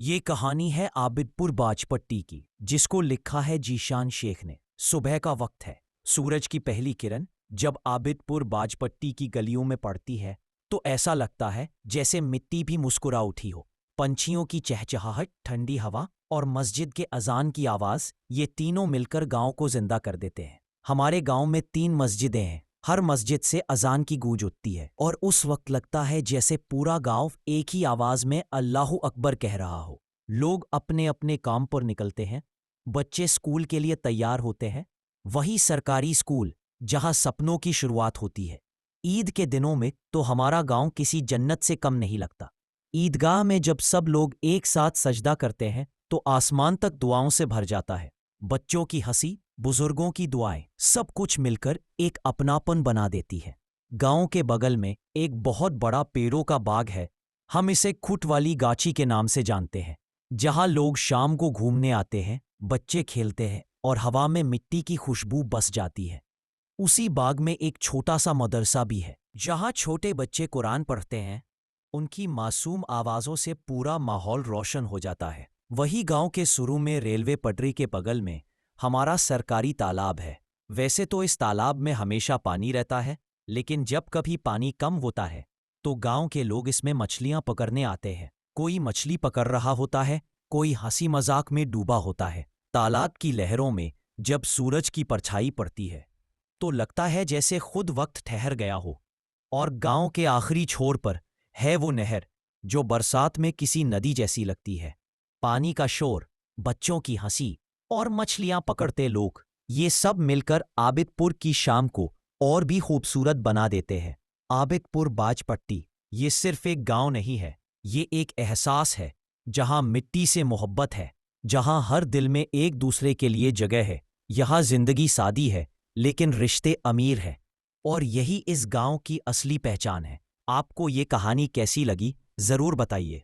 ये कहानी है आबिदपुर बाजपट्टी की, जिसको लिखा है जीशान शेख ने। सुबह का वक्त है। सूरज की पहली किरण जब आबिदपुर बाजपट्टी की गलियों में पड़ती है तो ऐसा लगता है जैसे मिट्टी भी मुस्कुरा उठी हो। पंछियों की चहचहाहट, ठंडी हवा और मस्जिद के अजान की आवाज, ये तीनों मिलकर गांव को जिंदा कर देते हैं। हमारे गांव में 3 मस्जिदें हैं। हर मस्जिद से अजान की गूंज उठती है और उस वक्त लगता है जैसे पूरा गांव एक ही आवाज में अल्लाहू अकबर कह रहा हो। लोग अपने अपने काम पर निकलते हैं। बच्चे स्कूल के लिए तैयार होते हैं, वही सरकारी स्कूल जहां सपनों की शुरुआत होती है। ईद के दिनों में तो हमारा गांव किसी जन्नत से कम नहीं लगता। ईदगाह में जब सब लोग एक साथ सजदा करते हैं तो आसमान तक दुआओं से भर जाता है। बच्चों की हंसी, बुजुर्गों की दुआएं, सब कुछ मिलकर एक अपनापन बना देती है। गांव के बगल में एक बहुत बड़ा पेड़ों का बाग है। हम इसे खुट वाली गाची के नाम से जानते हैं, जहां लोग शाम को घूमने आते हैं, बच्चे खेलते हैं और हवा में मिट्टी की खुशबू बस जाती है। उसी बाग में एक छोटा सा मदरसा भी है, जहां छोटे बच्चे कुरान पढ़ते हैं। उनकी मासूम आवाज़ों से पूरा माहौल रोशन हो जाता है। वही गांव के शुरू में रेलवे पटरी के बगल में हमारा सरकारी तालाब है। वैसे तो इस तालाब में हमेशा पानी रहता है, लेकिन जब कभी पानी कम होता है तो गांव के लोग इसमें मछलियां पकड़ने आते हैं। कोई मछली पकड़ रहा होता है, कोई हंसी मजाक में डूबा होता है। तालाब की लहरों में जब सूरज की परछाई पड़ती है तो लगता है जैसे खुद वक्त ठहर गया हो। और गांव के आखिरी छोर पर है वो नहर, जो बरसात में किसी नदी जैसी लगती है। पानी का शोर, बच्चों की हंसी और मछलियां पकड़ते लोग, ये सब मिलकर आबिदपुर की शाम को और भी खूबसूरत बना देते हैं। आबिदपुर बाजपट्टी ये सिर्फ एक गांव नहीं है, ये एक एहसास है, जहां मिट्टी से मोहब्बत है, जहां हर दिल में एक दूसरे के लिए जगह है। यहाँ जिंदगी सादी है, लेकिन रिश्ते अमीर हैं। और यही इस गांव की असली पहचान है। आपको ये कहानी कैसी लगी, ज़रूर बताइए।